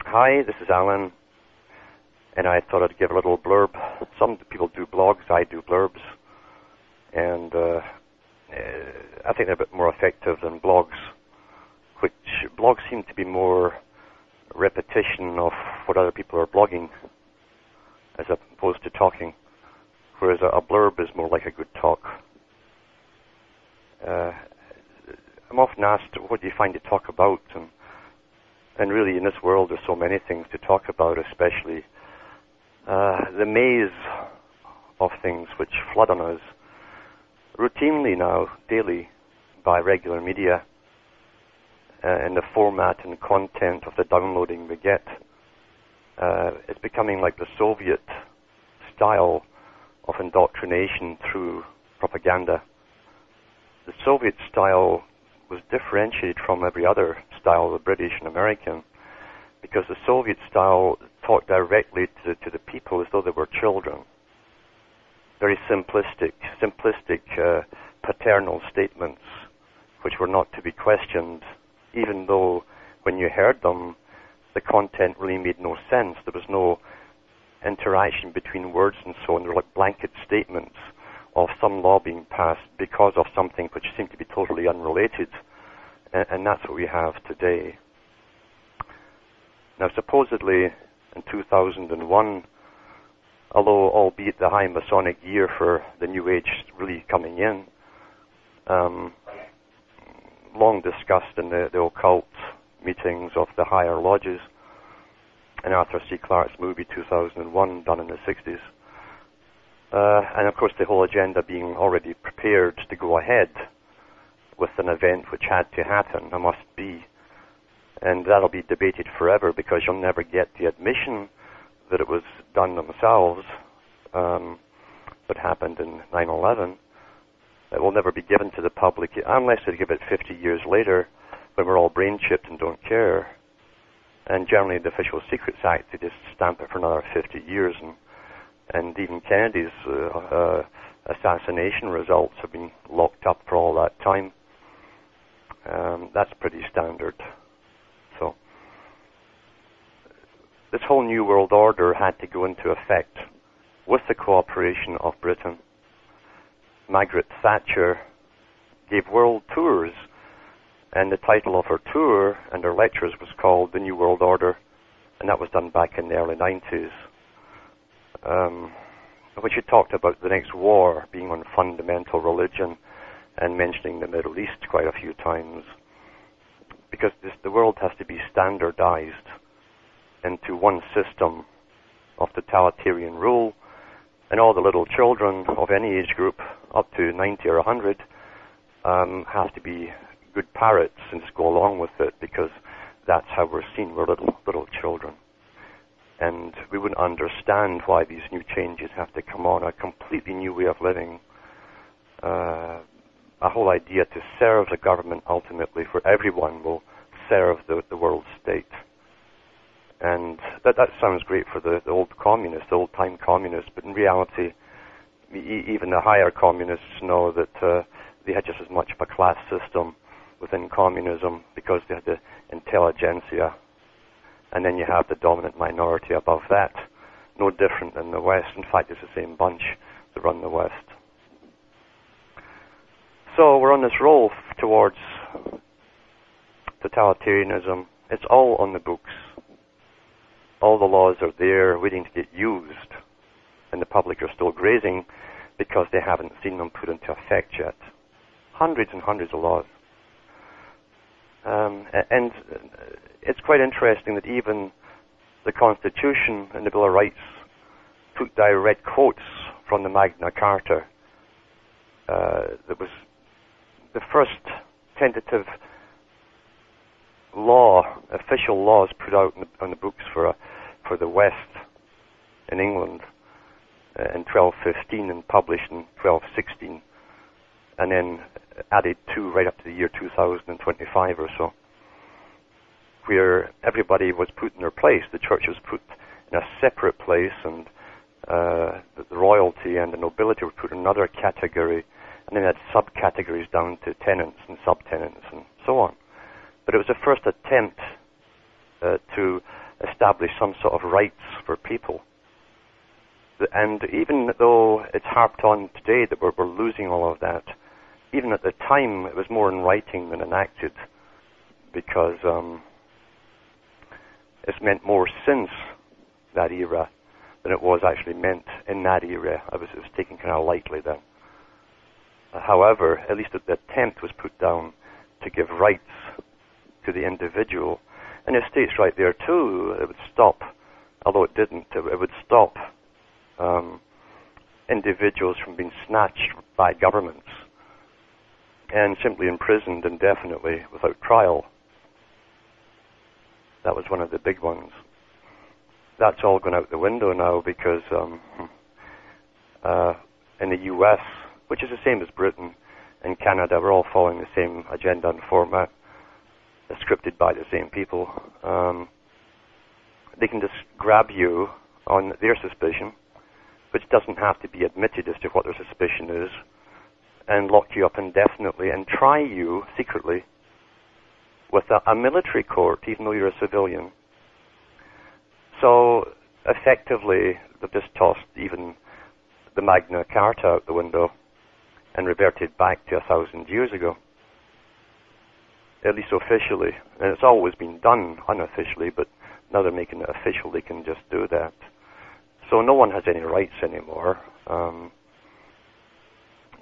Hi, this is Alan, and I thought I'd give a little blurb. Some people do blogs, I do blurbs, and I think they're a bit more effective than blogs, which blogs seem to be more repetition of what other people are blogging as opposed to talking, whereas a blurb is more like a good talk. I'm often asked, what do you find to talk about? And really, in this world, there's so many things to talk about, especially the maze of things which flood on us routinely now, daily, by regular media, and the format and content of the downloading we get. It's becoming like the Soviet style of indoctrination through propaganda. The Soviet style was differentiated from every other style, the British and American, because the Soviet style talked directly to the people as though they were children. Very simplistic paternal statements which were not to be questioned, even though when you heard them, the content really made no sense. There was no interaction between words and so on. They were like blanket statements of some law being passed because of something which seemed to be totally unrelated. And that's what we have today. Now, supposedly, in 2001, although albeit the high Masonic year for the New Age really coming in, long discussed in the occult meetings of the higher lodges, in Arthur C. Clarke's movie 2001, done in the 60s, and of course the whole agenda being already prepared to go ahead with an event which had to happen, and must be, and that'll be debated forever because you'll never get the admission that it was done themselves, what happened in 9/11. It will never be given to the public unless they give it 50 years later when we're all brain chipped and don't care. And generally the Official Secrets Act, they just stamp it for another 50 years, and even Kennedy's assassination results have been locked up for all that time. That's pretty standard. So this whole New World Order had to go into effect with the cooperation of Britain. Margaret Thatcher gave world tours, and the title of her tour and her lectures was called The New World Order, and that was done back in the early 90s. When she talked about the next war being on fundamental religion and mentioning the Middle East quite a few times, because the world has to be standardized into one system of totalitarian rule, and all the little children of any age group up to 90 or 100 have to be good parrots and just go along with it, because that's how we're seen. We're little children. And we wouldn't understand why these new changes have to come on, a completely new way of living, a whole idea to serve the government ultimately, for everyone will serve the world state. And that sounds great for the old communists, the old-time communists, but in reality, even the higher communists know that they had just as much of a class system within communism because they had the intelligentsia, and then you have the dominant minority above that, no different than the West. In fact, it's the same bunch that run the West. So we're on this roll towards totalitarianism. It's all on the books. All the laws are there waiting to get used, and the public are still grazing because they haven't seen them put into effect yet. Hundreds and hundreds of laws. And it's quite interesting that even the Constitution and the Bill of Rights took direct quotes from the Magna Carta. That was the first tentative law, official laws put out on the books for the West in England in 1215 and published in 1216, and then added to right up to the year 2025 or so, where everybody was put in their place. The church was put in a separate place, and the royalty and the nobility were put in another category, and then had subcategories down to tenants and subtenants and so on. But it was the first attempt to establish some sort of rights for people. And even though it's harped on today that we're losing all of that, even at the time it was more in writing than enacted, because it's meant more since that era than it was actually meant in that era. It was taken kind of lightly then. However, at least the attempt was put down to give rights to the individual. And it states right there too, it would stop, although it didn't, it would stop individuals from being snatched by governments and simply imprisoned indefinitely without trial. That was one of the big ones. That's all gone out the window now because in the US, which is the same as Britain and Canada, we're all following the same agenda and format, scripted by the same people. They can just grab you on their suspicion, which doesn't have to be admitted as to what their suspicion is, and lock you up indefinitely and try you secretly with a military court, even though you're a civilian. So effectively, they've just tossed even the Magna Carta out the window and reverted back to 1,000 years ago, at least officially. And it's always been done unofficially, but now they're making it official, they can just do that. So no one has any rights anymore.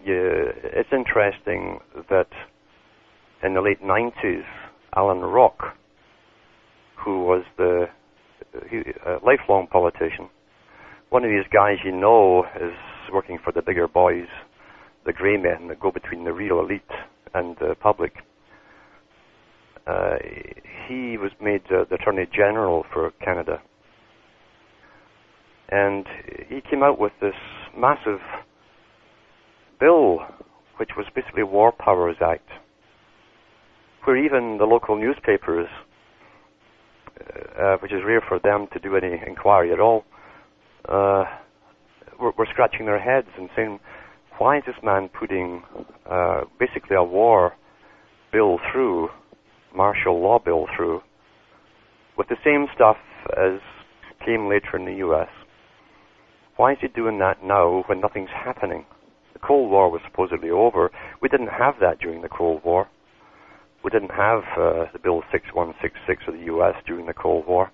It's interesting that in the late 90s, Alan Rock, who was a lifelong politician, one of these guys you know is working for the bigger boys, the grey men that go between the real elite and the public. He was made the Attorney General for Canada. And he came out with this massive bill, which was basically a War Powers Act, where even the local newspapers, which is rare for them to do any inquiry at all, were scratching their heads and saying, why is this man putting basically a war bill through, martial law bill through, with the same stuff as came later in the US? Why is he doing that now when nothing's happening? The Cold War was supposedly over. We didn't have that during the Cold War. We didn't have the Bill 6166 of the US during the Cold War.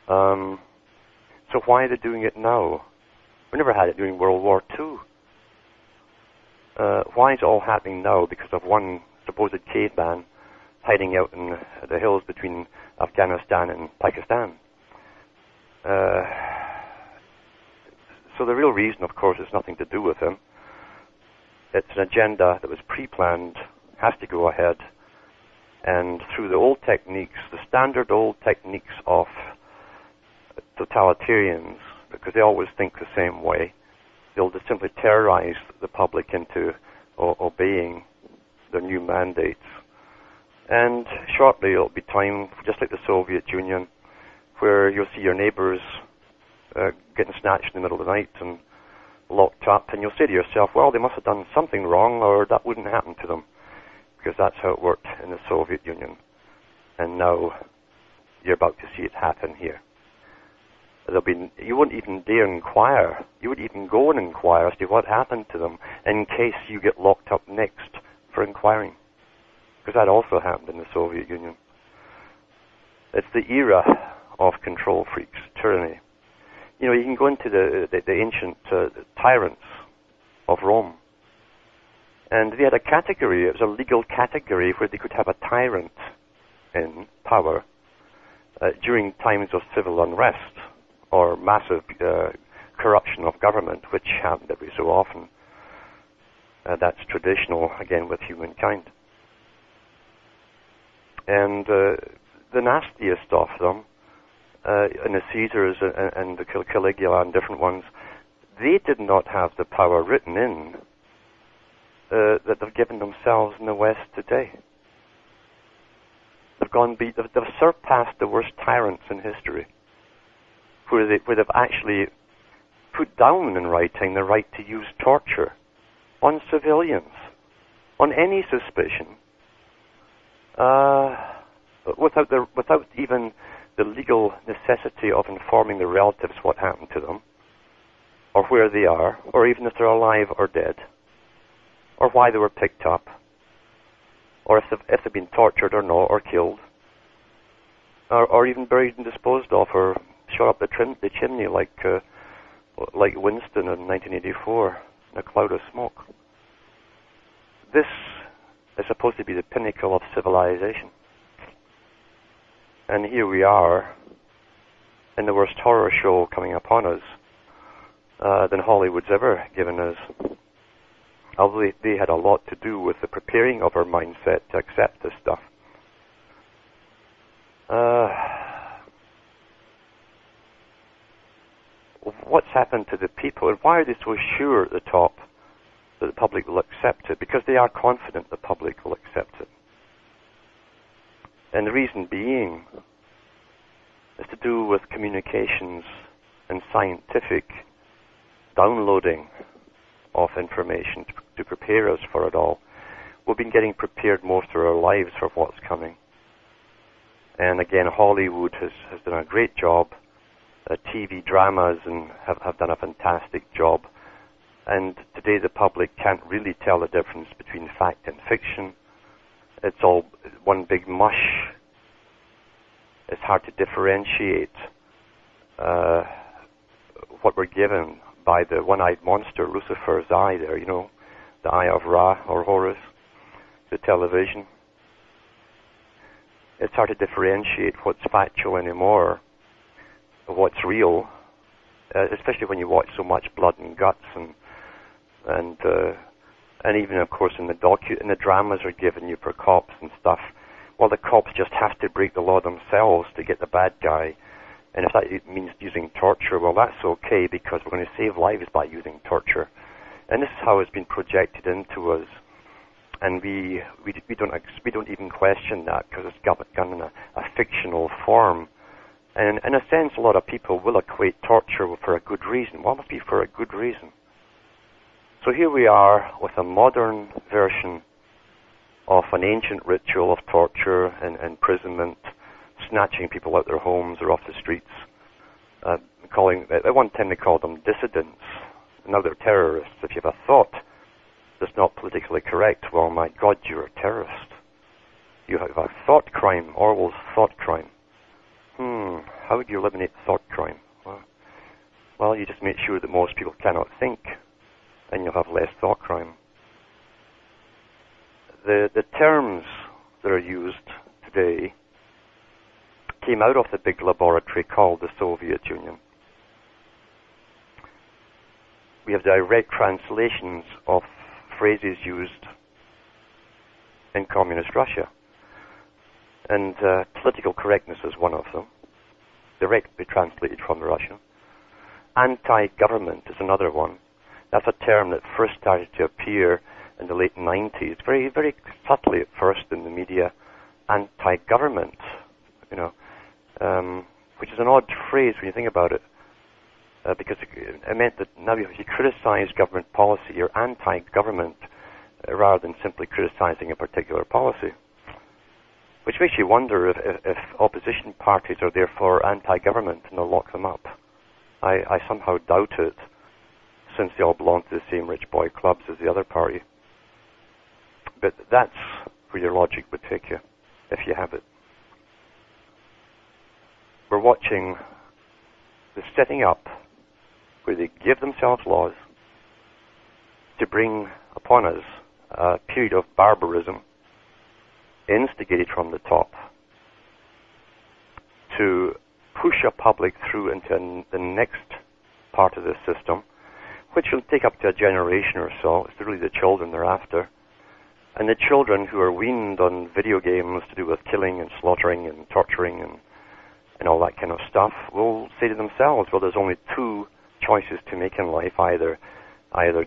So why are they doing it now? We never had it during World War II. Why is it all happening now? Because of one supposed caveman hiding out in the hills between Afghanistan and Pakistan. So the real reason, of course, is nothing to do with him. It's an agenda that was pre-planned, has to go ahead, and through the old techniques, the standard old techniques of totalitarians, because they always think the same way, they'll just simply terrorize the public into obeying their new mandates. And shortly it'll be time, just like the Soviet Union, where you'll see your neighbors getting snatched in the middle of the night and locked up, and you'll say to yourself, well, they must have done something wrong, or that wouldn't happen to them, because that's how it worked in the Soviet Union. And now you're about to see it happen here. You wouldn't even dare inquire. You wouldn't even go and inquire as to what happened to them in case you get locked up next for inquiring, because that also happened in the Soviet Union. It's the era of control freaks, tyranny. You know, you can go into the ancient tyrants of Rome, and they had a category, it was a legal category where they could have a tyrant in power during times of civil unrest or massive corruption of government, which happened every so often. That's traditional, again, with humankind. And the nastiest of them, and the Caesars and the Caligula and different ones, they did not have the power written in that they've given themselves in the West today. They've surpassed the worst tyrants in history, where they've actually put down in writing the right to use torture on civilians, on any suspicion, without even the legal necessity of informing the relatives what happened to them, or where they are, or even if they're alive or dead, or why they were picked up, or if they've been tortured or not, or killed, or even buried and disposed of, or shot up the chimney like Winston in 1984 in a cloud of smoke. This is supposed to be the pinnacle of civilization. And here we are in the worst horror show coming upon us than Hollywood's ever given us. Although they had a lot to do with the preparing of our mindset to accept this stuff. What's happened to the people, and why are they so sure at the top that the public will accept it? Because they are confident the public will accept it. And the reason being is to do with communications and scientific downloading of information to prepare us for it all. We've been getting prepared most of our lives for what's coming. And again, Hollywood has done a great job. TV dramas and have done a fantastic job. And today the public can't really tell the difference between fact and fiction. It's all one big mush. It's hard to differentiate what we're given by the one-eyed monster, Lucifer's eye there, you know, the eye of Ra or Horus, the television. It's hard to differentiate what's factual anymore, what's real, especially when you watch so much blood and guts and even of course in the dramas are given you for cops and stuff. Well, the cops just have to break the law themselves to get the bad guy. And if that means using torture, well, that's okay, because we're going to save lives by using torture. And this is how it's been projected into us. And we don't even question that, because it's done in a fictional form. And in a sense, a lot of people will equate torture for a good reason. Well, it must be for a good reason. So here we are with a modern version of an ancient ritual of torture and imprisonment, snatching people out their homes or off the streets, at one time they called them dissidents, now they're terrorists. If you have a thought that's not politically correct, well, my God, you're a terrorist. You have a thought crime, Orwell's thought crime. How would you eliminate thought crime? Well, you just make sure that most people cannot think, and you'll have less thought crime. The terms that are used today came out of the big laboratory called the Soviet Union. We have direct translations of phrases used in communist Russia. And political correctness is one of them, directly translated from the Russian. Anti-government is another one. That's a term that first started to appear in the late 90s, very, very subtly at first in the media. Anti-government, you know, which is an odd phrase when you think about it, because it meant that now if you criticize government policy, you're anti-government rather than simply criticizing a particular policy. Which makes you wonder if opposition parties are therefore anti-government and they'll lock them up. I somehow doubt it, since they all belong to the same rich boy clubs as the other party. But that's where your logic would take you, if you have it. We're watching the setting up where they give themselves laws to bring upon us a period of barbarism instigated from the top to push a public through into the next part of the system, which will take up to a generation or so. It's really the children they're after. And the children who are weaned on video games to do with killing and slaughtering and torturing and all that kind of stuff will say to themselves, well, there's only two choices to make in life. Either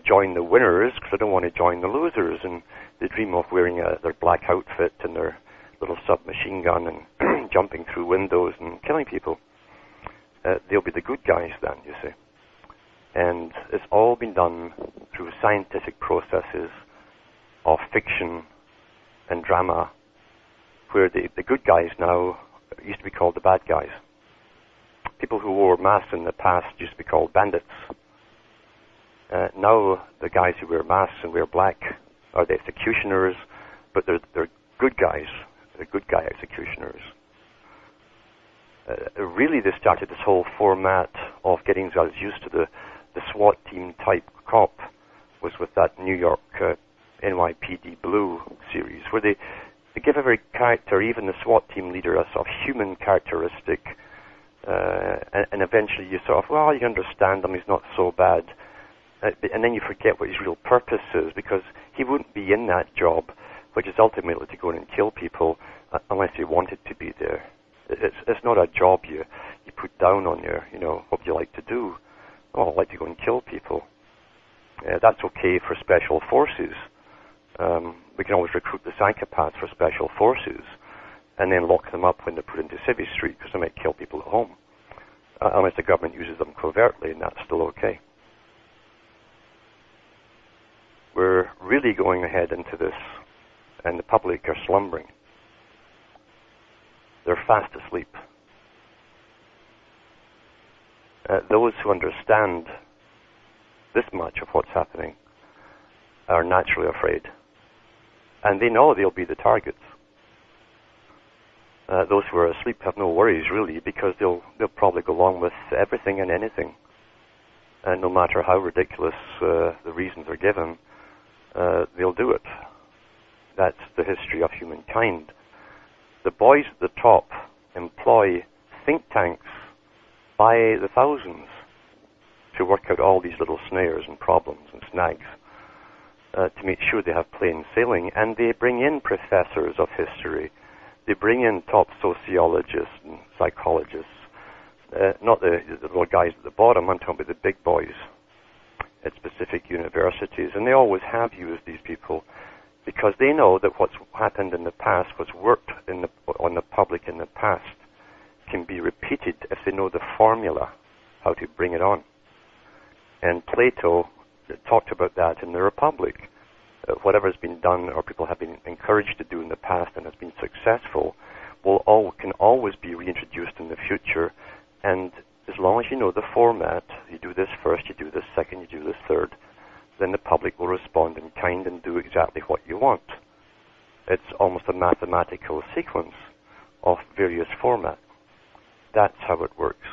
join the winners, because I don't want to join the losers, and they dream of wearing their black outfit and their little submachine gun and jumping through windows and killing people. They'll be the good guys then, you see. And it's all been done through scientific processes of fiction and drama, where the good guys now used to be called the bad guys. People who wore masks in the past used to be called bandits. Now the guys who wear masks and wear black are the executioners, but they're good guys. They're good guy executioners. Really, they started this whole format of getting us used to the SWAT team type cop was with that New York NYPD Blue series, where they give every character, even the SWAT team leader, a sort of human characteristic, and eventually you sort of, well, you understand him, he's not so bad. And then you forget what his real purpose is, because he wouldn't be in that job, which is ultimately to go in and kill people, unless he wanted to be there. It's not a job you put down on your, what you like to do. Oh, I like to go and kill people. That's okay for special forces. We can always recruit the psychopaths for special forces and then lock them up when they're put into Civvy Street, because they might kill people at home. Unless the government uses them covertly, and that's still okay. We're really going ahead into this, and the public are slumbering. They're fast asleep. Those who understand this much of what's happening are naturally afraid. And they know they'll be the targets. Those who are asleep have no worries, really, because they'll probably go along with everything and anything. And no matter how ridiculous the reasons are given, they'll do it. That's the history of humankind. The boys at the top employ think tanks by the thousands to work out all these little snares and problems and snags to make sure they have plain sailing. And they bring in professors of history. They bring in top sociologists and psychologists. Not the little guys at the bottom, I'm talking about the big boys at specific universities. And they always have used these people because they know that what's happened in the past, what's worked on the public in the past, can be repeated if they know the formula, how to bring it on. And Plato talked about that in the Republic. Whatever has been done or people have been encouraged to do in the past and has been successful can always be reintroduced in the future. And as long as you know the format, you do this first, you do this second, you do this third, then the public will respond in kind and do exactly what you want. It's almost a mathematical sequence of various formats. That's how it works.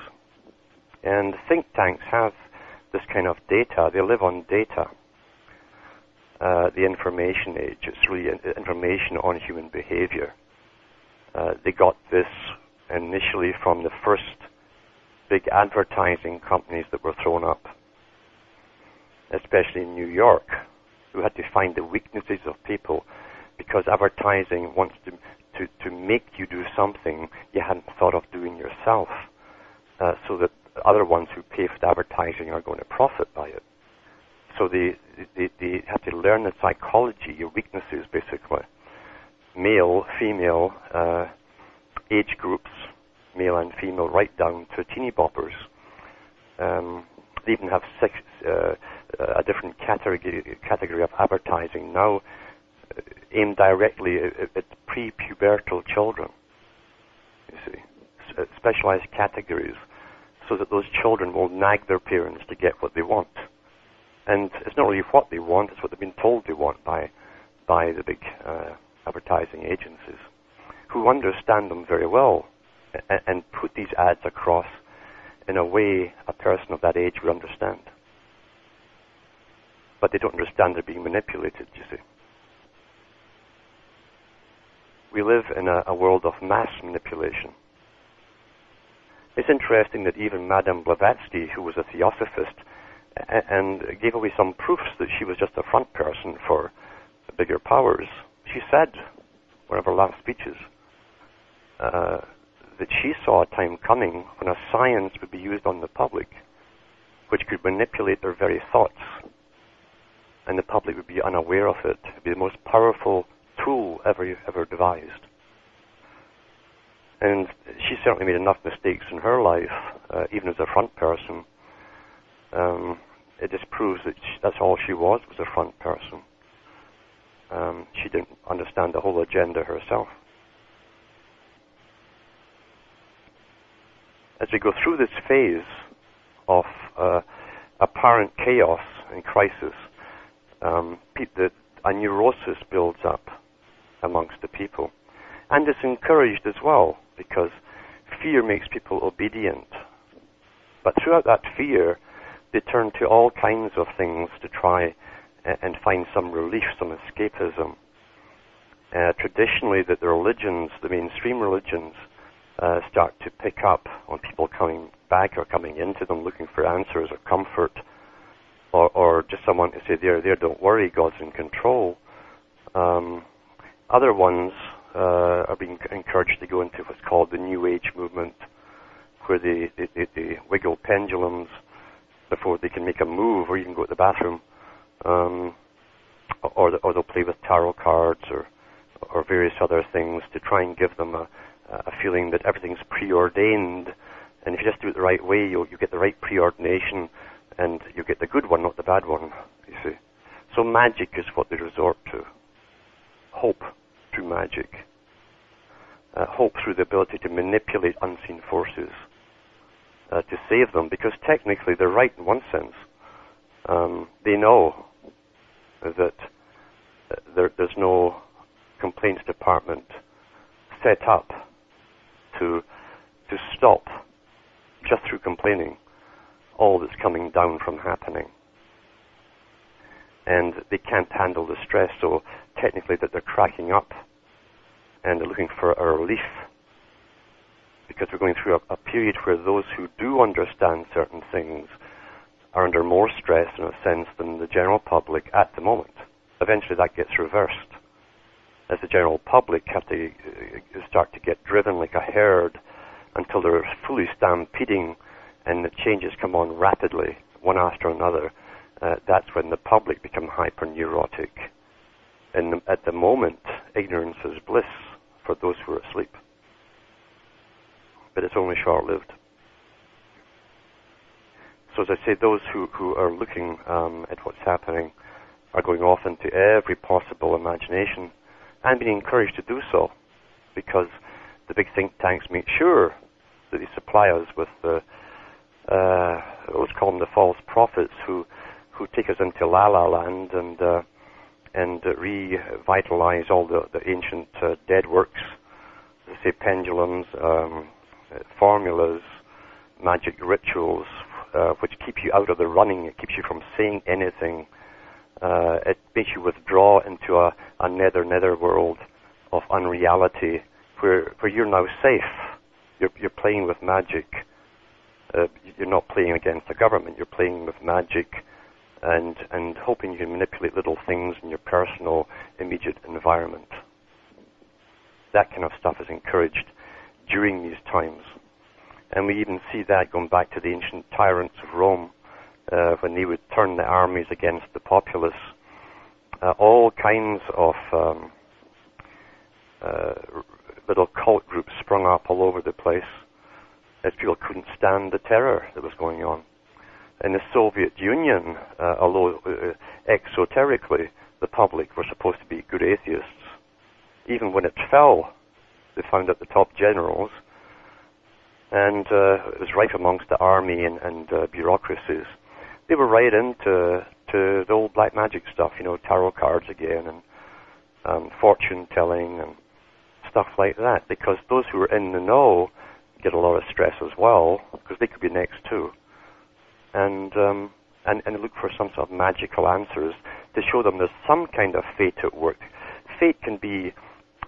And think tanks have this kind of data. They live on data. The information age, it's really information on human behavior. They got this initially from the first big advertising companies that were thrown up, especially in New York, who had to find the weaknesses of people because advertising wants to make you do something you hadn't thought of doing yourself, so that other ones who pay for the advertising are going to profit by it. So they have to learn the psychology, your weaknesses basically. Male, female, age groups, male and female, right down to teeny boppers. They even have a different category of advertising now aimed directly at pre-pubertal children. You see, specialized categories, so that those children will nag their parents to get what they want. And it's not really what they want, it's what they've been told they want by the big advertising agencies, who understand them very well and put these ads across in a way a person of that age would understand. But they don't understand they're being manipulated, you see. We live in a world of mass manipulation. It's interesting that even Madame Blavatsky, who was a theosophist, and gave away some proofs that she was just a front person for the bigger powers. She said, one of her last speeches, that she saw a time coming when a science would be used on the public, which could manipulate their very thoughts, and the public would be unaware of it. It would be the most powerful tool ever devised. And she certainly made enough mistakes in her life, even as a front person. It just proves that that's all she was a front person. She didn't understand the whole agenda herself. as we go through this phase of apparent chaos and crisis, a neurosis builds up amongst the people. And it's encouraged as well, because fear makes people obedient. But throughout that fear, they turn to all kinds of things to try and find some relief, some escapism. Traditionally, the religions, the mainstream religions, start to pick up on people coming back or coming into them looking for answers or comfort, or just someone to say, there, don't worry, God's in control. Other ones are being encouraged to go into what's called the New Age movement, where they wiggle pendulums before they can make a move or even go to the bathroom, or they'll play with tarot cards or various other things to try and give them a feeling that everything's preordained, and if you just do it the right way, you get the right preordination, and you get the good one, not the bad one, you see. So magic is what they resort to. Hope through magic. Hope through the ability to manipulate unseen forces to save them, because technically they're right in one sense. They know that there's no complaints department set up to stop, just through complaining, all that's coming down from happening. And they can't handle the stress, so technically that they're cracking up and they're looking for a relief, because we're going through a period where those who do understand certain things are under more stress, in a sense, than the general public at the moment. Eventually that gets reversed, as the general public have to start to get driven like a herd until they're fully stampeding and the changes come on rapidly, one after another. That's when the public become hyper-neurotic. And at the moment, ignorance is bliss for those who are asleep. But it's only short-lived. So as I say, those who are looking at what's happening are going off into every possible imagination and being encouraged to do so, because the big think tanks make sure that they supply us with let's call them the false prophets who take us into la-la land and revitalize all the ancient dead works, let's say pendulums, formulas, magic rituals, which keep you out of the running. It keeps you from saying anything. It makes you withdraw into a nether world of unreality, where you're now safe. You're playing with magic. You're not playing against the government. You're playing with magic, and hoping you can manipulate little things in your personal, immediate environment. That kind of stuff is encouraged during these times. And we even see that going back to the ancient tyrants of Rome, when they would turn the armies against the populace. All kinds of little cult groups sprung up all over the place, as people couldn't stand the terror that was going on. In the Soviet Union, although exoterically the public were supposed to be good atheists, even when it fell, they found out the top generals, and it was right amongst the army and bureaucracies. They were right into the old black magic stuff, tarot cards again, and fortune telling and stuff like that, because those who are in the know get a lot of stress as well, because they could be next too. And look for some sort of magical answers to show them there's some kind of fate at work. Fate can be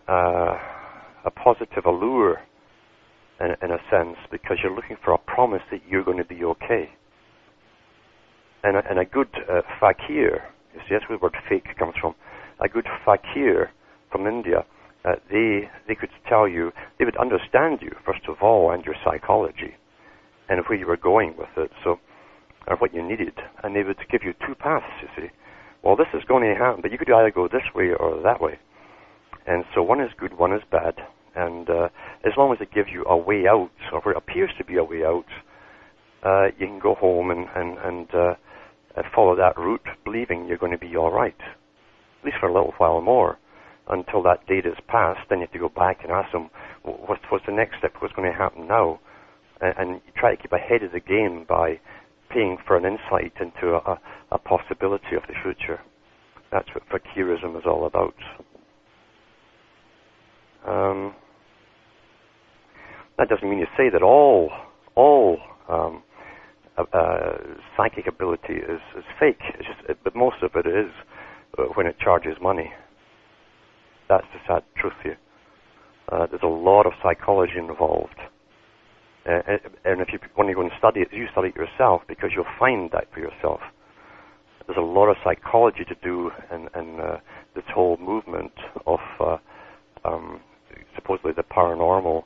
a positive allure, in a sense, because you're looking for a promise that you're going to be okay. And a good fakir, you see, that's where the word fake comes from. A good fakir from India, they could tell you, they would understand you, first of all, and your psychology, and where you were going with it, or what you needed. And they would give you two paths, you see. Well, this is going to happen, but you could either go this way or that way. And so one is good, one is bad. And as long as it gives you a way out, or where it appears to be a way out, you can go home and follow that route, believing you're going to be all right, at least for a little while more, until that date is passed. Then you have to go back and ask them, what's the next step? What's going to happen now? and you try to keep ahead of the game by paying for an insight into a possibility of the future. That's what fakirism is all about. That doesn't mean to say that all psychic ability is fake. It's just, but most of it is when it charges money. That's the sad truth here. There's a lot of psychology involved. And if you want to go and study it, you study it yourself, because you'll find that for yourself. There's a lot of psychology to do in this whole movement of supposedly the paranormal.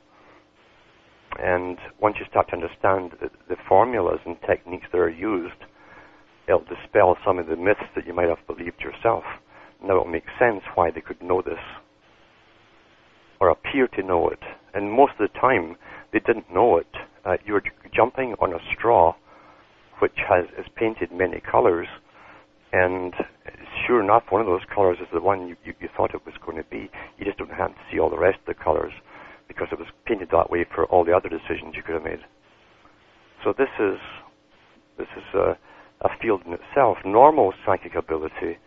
And once you start to understand the formulas and techniques that are used, it'll dispel some of the myths that you might have believed yourself. Now it'll make sense why they could know this, or appear to know it. And most of the time, they didn't know it. You're jumping on a straw which is painted many colors, and sure enough, one of those colors is the one you thought it was going to be. You just don't have to see all the rest of the colors, because it was painted that way for all the other decisions you could have made. So this is a field in itself. Normal psychic ability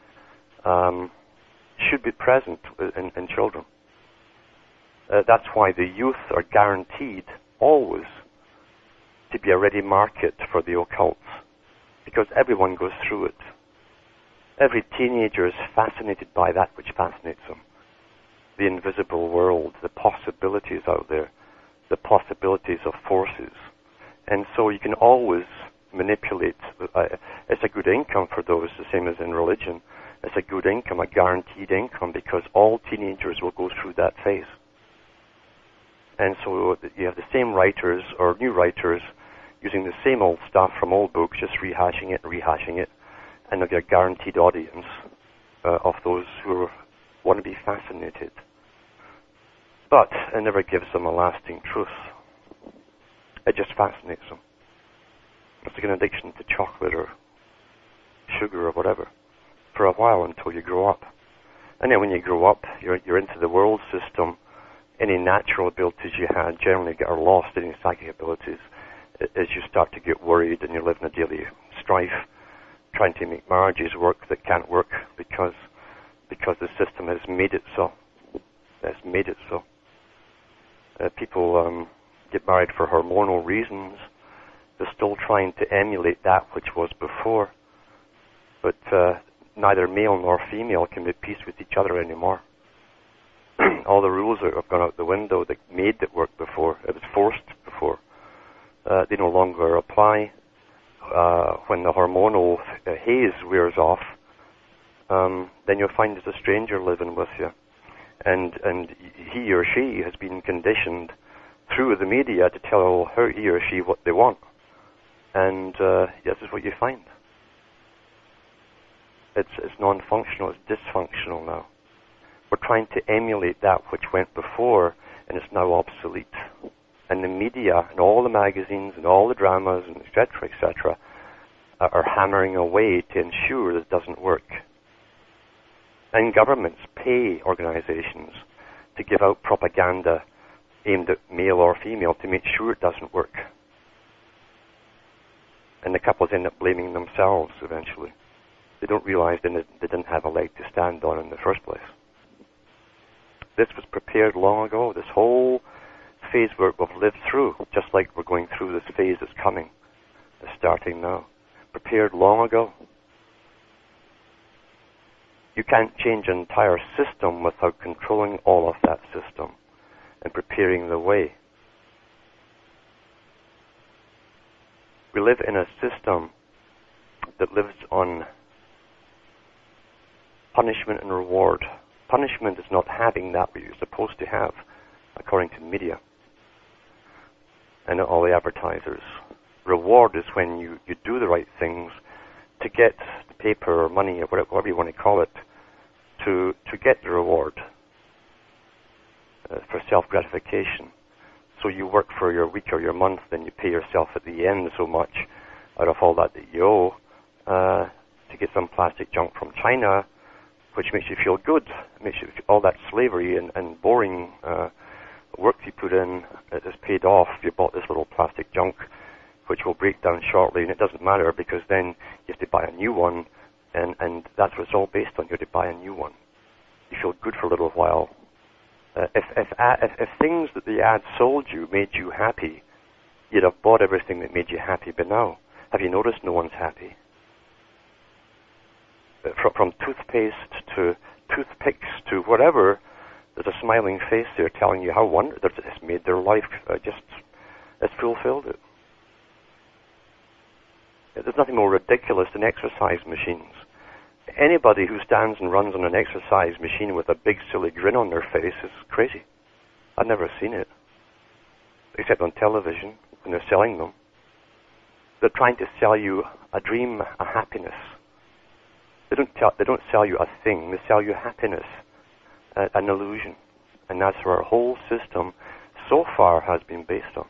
should be present in children. That's why the youth are guaranteed always to be a ready market for the occult, because everyone goes through it. Every teenager is fascinated by that which fascinates them. The invisible world, the possibilities out there, the possibilities of forces. And so you can always manipulate. It's a good income for those, the same as in religion. It's a good income, a guaranteed income, because all teenagers will go through that phase. And so you have the same writers or new writers using the same old stuff from old books, just rehashing it, and they'll get a guaranteed audience of those who want to be fascinated. But it never gives them a lasting truth. It just fascinates them. It's like an addiction to chocolate or sugar or whatever for a while until you grow up. And then when you grow up, you're into the world system. Any natural abilities you had generally are lost, any psychic abilities, as you start to get worried and you live in a daily strife, trying to make marriages work that can't work because the system has made it so. It's made it so. People get married for hormonal reasons. They're still trying to emulate that which was before. But neither male nor female can make peace with each other anymore. All the rules have gone out the window that made it work before. It was forced before. They no longer apply. When the hormonal haze wears off, then you'll find there's a stranger living with you. And he or she has been conditioned through the media to tell he or she what they want. And this is what you find. It's non-functional, it's dysfunctional now. We're trying to emulate that which went before, and it's now obsolete. And the media and all the magazines and all the dramas and et cetera, are hammering away to ensure that it doesn't work. And governments pay organizations to give out propaganda aimed at male or female to make sure it doesn't work. And the couples end up blaming themselves eventually. They don't realize they didn't have a leg to stand on in the first place. This was prepared long ago. This whole phase we've lived through, just like we're going through this phase that's coming, that's starting now. Prepared long ago. You can't change an entire system without controlling all of that system and preparing the way. We live in a system that lives on punishment and reward. Punishment is not having that which you're supposed to have, according to the media and all the advertisers. Reward is when you do the right things to get the paper or money or whatever you want to call it, to get the reward for self-gratification. So you work for your week or your month, then you pay yourself at the end so much out of all that you owe to get some plastic junk from China, which makes you feel good. It makes you all that slavery and boring work you put in is paid off. You bought this little plastic junk, which will break down shortly, and it doesn't matter because then you have to buy a new one, and that's what it's all based on. You have to buy a new one. You feel good for a little while. If things that the ad sold you made you happy, you'd have bought everything that made you happy. But now, have you noticed no one's happy? From toothpaste to toothpicks to whatever, there's a smiling face there telling you how wonderful it's made their life. It's fulfilled it. There's nothing more ridiculous than exercise machines. Anybody who stands and runs on an exercise machine with a big silly grin on their face is crazy. I've never seen it, except on television when they're selling them. They're trying to sell you a dream, a happiness. They don't sell you a thing. They sell you happiness, an illusion, and that's where our whole system so far has been based on.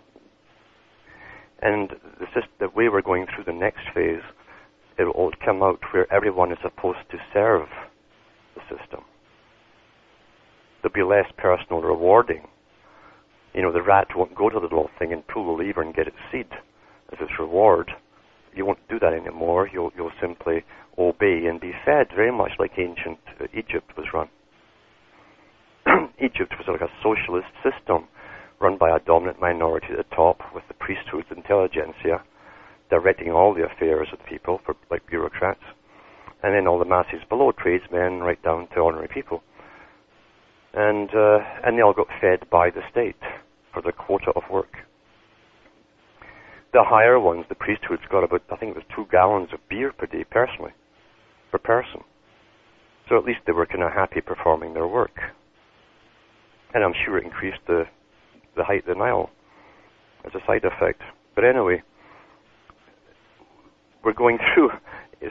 And the way we're going through the next phase, it will come out where everyone is supposed to serve the system. There'll be less personal rewarding. You know, the rat won't go to the little thing and pull the lever and get its seed as its reward. You won't do that anymore. You'll simply obey and be fed, very much like ancient Egypt was run. Egypt was like a socialist system run by a dominant minority at the top with the priesthood, intelligentsia, directing all the affairs of the people, like bureaucrats, and then all the masses below, tradesmen, right down to ordinary people. And they all got fed by the state for their quota of work. The higher ones, the priesthoods, got about, I think it was 2 gallons of beer per day, personally, per person. So at least they were kind of happy performing their work. And I'm sure it increased the height of the Nile as a side effect. But anyway, we're going through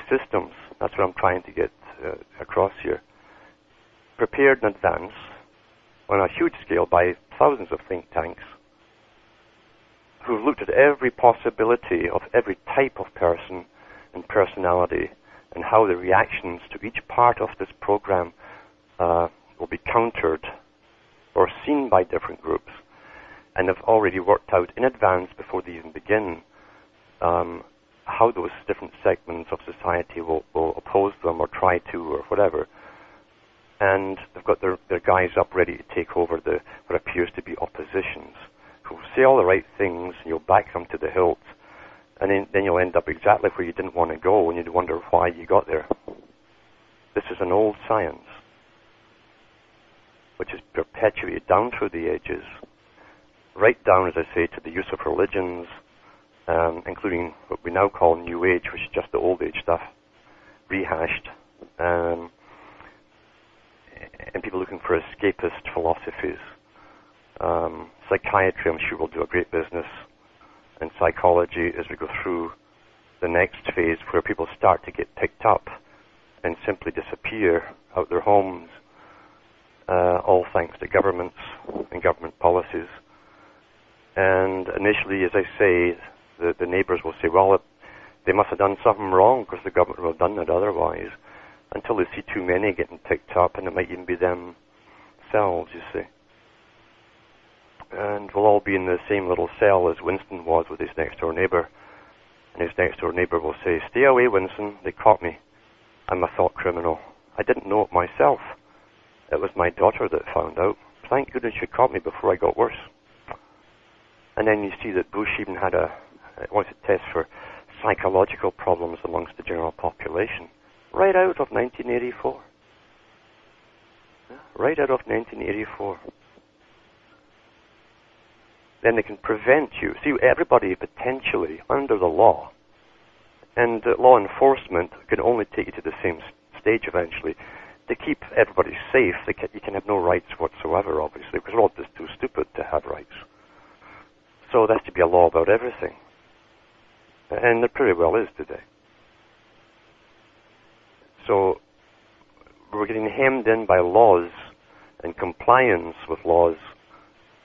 systems. That's what I'm trying to get across here. Prepared in advance on a huge scale by thousands of think tanks who've looked at every possibility of every type of person and personality and how the reactions to each part of this program will be countered or seen by different groups, and have already worked out in advance before they even begin how those different segments of society will oppose them or try to or whatever. And they've got their guys up ready to take over what appears to be oppositions, who say all the right things, and you'll back them to the hilt, and then you'll end up exactly where you didn't want to go, and you'd wonder why you got there. This is an old science, which is perpetuated down through the ages, right down, as I say, to the use of religions, including what we now call New Age, which is just the old age stuff, rehashed, and people looking for escapist philosophies. Psychiatry, I'm sure, will do a great business, and psychology as we go through the next phase where people start to get picked up and simply disappear out their homes, all thanks to governments and government policies. And initially, as I say, the neighbors will say, well, they must have done something wrong because the government would have done it otherwise, until they see too many getting picked up, and it might even be themselves, you see. And we'll all be in the same little cell as Winston was with his next-door neighbor. And his next-door neighbor will say, stay away, Winston, they caught me. I'm a thought criminal. I didn't know it myself. It was my daughter that found out. Thank goodness she caught me before I got worse. And then you see that Bush even wanted to test for psychological problems amongst the general population. Right out of 1984. Right out of 1984. Then they can prevent you. See, everybody potentially under the law, and law enforcement can only take you to the same stage eventually. To keep everybody safe, you can have no rights whatsoever, obviously, because we're all just too stupid to have rights. So there has to be a law about everything. And there pretty well is today. So we're getting hemmed in by laws and compliance with laws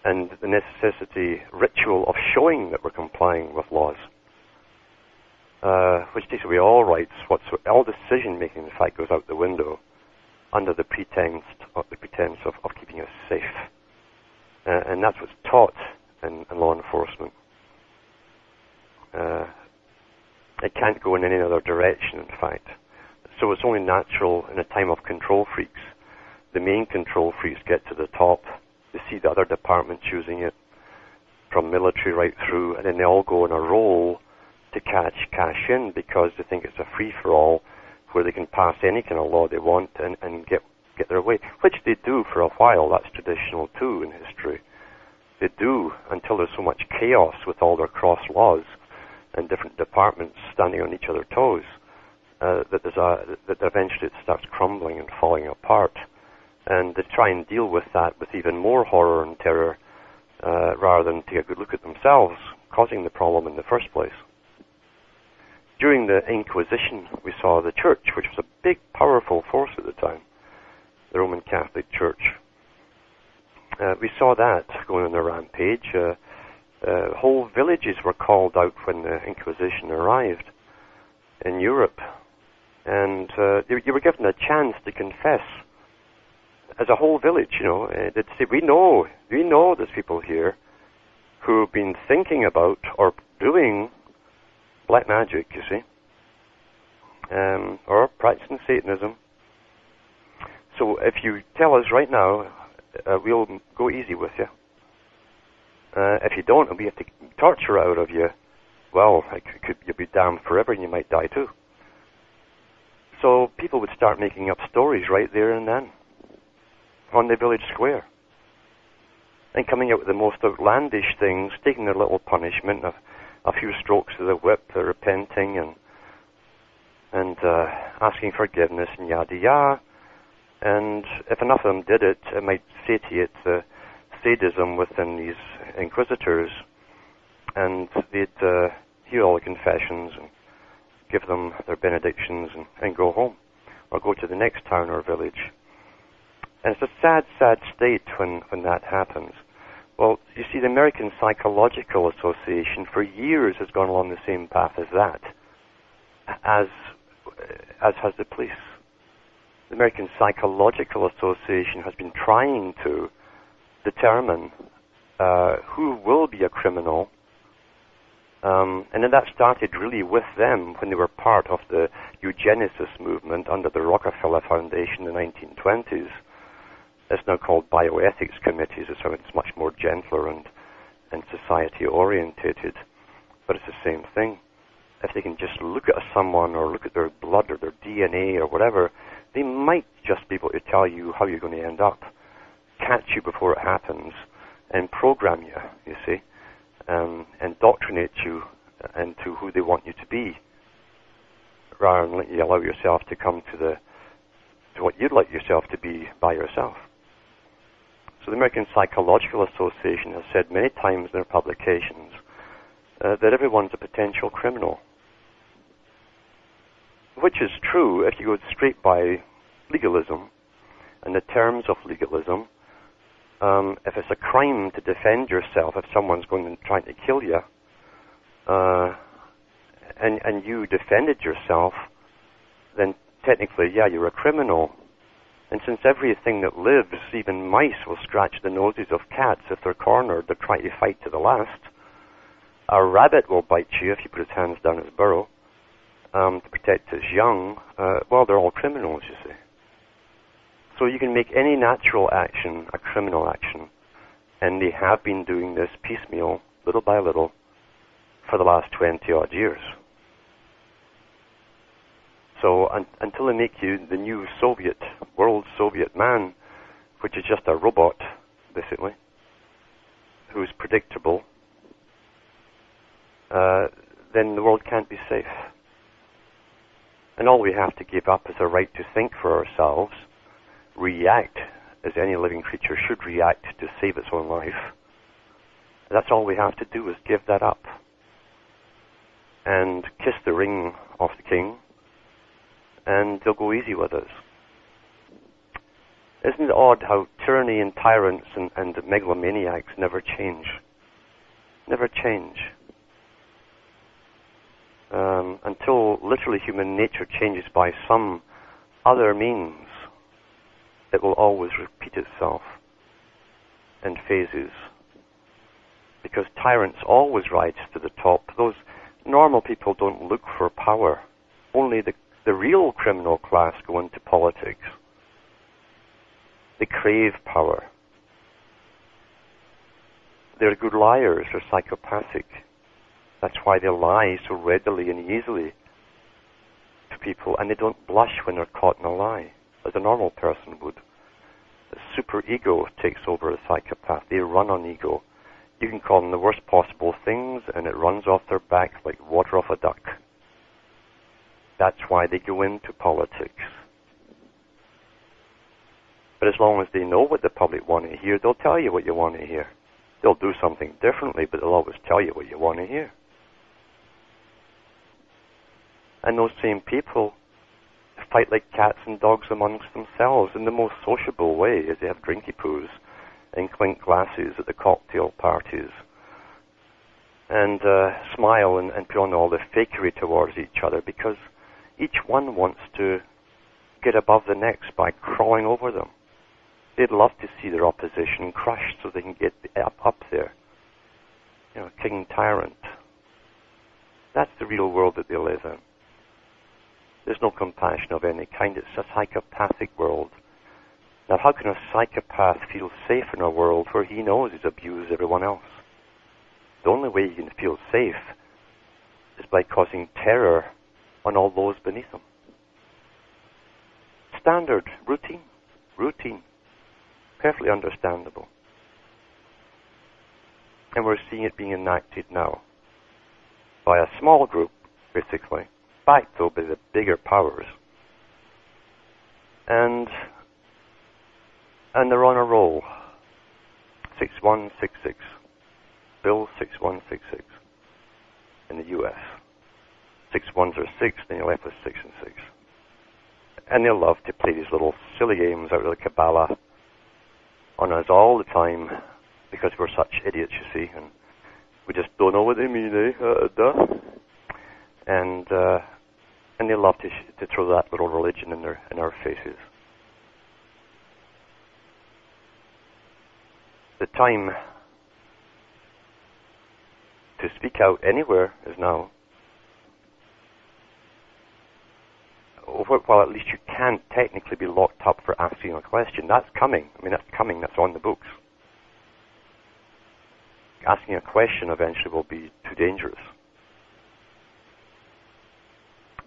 and the necessity, ritual of showing that we're complying with laws, which takes away all rights, all decision-making, in fact, goes out the window under the pretense of keeping us safe. And that's what's taught in law enforcement. It can't go in any other direction, in fact. So it's only natural in a time of control freaks. The main control freaks get to the top. They see the other departments using it, from military right through, and then they all go on a roll to cash in because they think it's a free-for-all where they can pass any kind of law they want and get their way, which they do for a while. That's traditional too in history. They do until there's so much chaos with all their cross laws and different departments standing on each other's toes that eventually it starts crumbling and falling apart. And they try and deal with that with even more horror and terror rather than take a good look at themselves causing the problem in the first place. During the Inquisition, we saw the Church, which was a big, powerful force at the time, the Roman Catholic Church. We saw that going on a rampage. Whole villages were called out when the Inquisition arrived in Europe. And you were given a chance to confess as a whole village, they'd say, we know there's people here who have been thinking about or doing black magic, you see, or practicing Satanism. So if you tell us right now, we'll go easy with you. If you don't, and we have to torture out of you, well, you'll be damned forever and you might die too. So people would start making up stories right there and then on the village square and coming out with the most outlandish things, taking their little punishment, a few strokes of the whip, repenting and asking forgiveness and yada yada. And if enough of them did it, it might satiate the sadism within these inquisitors, and they'd hear all the confessions and give them their benedictions and go home, or go to the next town or village. And it's a sad, sad state when that happens. Well, you see, the American Psychological Association for years has gone along the same path as that, as has the police. The American Psychological Association has been trying to determine who will be a criminal, and then that started really with them when they were part of the eugenicist movement under the Rockefeller Foundation in the 1920s. It's now called bioethics committees, so it's much more gentler and society-orientated, but it's the same thing. If they can just look at someone or look at their blood or their DNA or whatever, they might just be able to tell you how you're going to end up, catch you before it happens, and program you, you see, indoctrinate you into who they want you to be, rather than let you allow yourself to come to what you'd like yourself to be by yourself. So the American Psychological Association has said many times in their publications that everyone's a potential criminal, which is true if you go straight by legalism and the terms of legalism. If it's a crime to defend yourself, if someone's going and trying to kill you, and you defended yourself, then technically, yeah, you're a criminal. And since everything that lives, even mice, will scratch the noses of cats if they're cornered, they're trying to fight to the last. A rabbit will bite you if you put his hands down its burrow to protect its young. Well, they're all criminals, you see. So you can make any natural action a criminal action, and they have been doing this piecemeal, little by little, for the last 20-odd years. So until they make you the new world Soviet man, which is just a robot, basically, who's predictable, then the world can't be safe. And all we have to give up is the right to think for ourselves, react as any living creature should react to save its own life. That's all we have to do, is give that up and kiss the ring of the king, and they'll go easy with us. Isn't it odd how tyranny and tyrants and megalomaniacs never change? Never change. Until literally human nature changes by some other means, it will always repeat itself. and phases. Because tyrants always rise to the top. Those normal people don't look for power. Only the real criminal class go into politics. They crave power. They're good liars. They're psychopathic. That's why they lie so readily and easily to people, and they don't blush when they're caught in a lie, as a normal person would. The super ego takes over a psychopath. They run on ego. You can call them the worst possible things, and it runs off their back like water off a duck. That's why they go into politics. But as long as they know what the public want to hear, they'll tell you what you want to hear. They'll do something differently, but they'll always tell you what you want to hear. And those same people fight like cats and dogs amongst themselves in the most sociable way, as they have drinky poos and clink glasses at the cocktail parties, and smile and put on all the fakery towards each other, because each one wants to get above the next by crawling over them. They'd love to see their opposition crushed so they can get up there. You know, king tyrant. That's the real world that they live in. There's no compassion of any kind. It's a psychopathic world. Now, how can a psychopath feel safe in a world where he knows he's abused everyone else? The only way you can feel safe is by causing terror on all those beneath him. Standard, routine, perfectly understandable. And we're seeing it being enacted now by a small group, basically, backed though by the bigger powers. And they're on a roll. 6166. Bill 6166 in the US. 6 ones are 6, then you're left with 6 and 6. And they love to play these little silly games out of the Kabbalah on us all the time, because we're such idiots, you see, and we just don't know what they mean, And they love to throw that little religion in our faces. The time to speak out anywhere is now. Well, at least you can't technically be locked up for asking a question. That's coming. I mean, that's coming. That's on the books. Asking a question eventually will be too dangerous.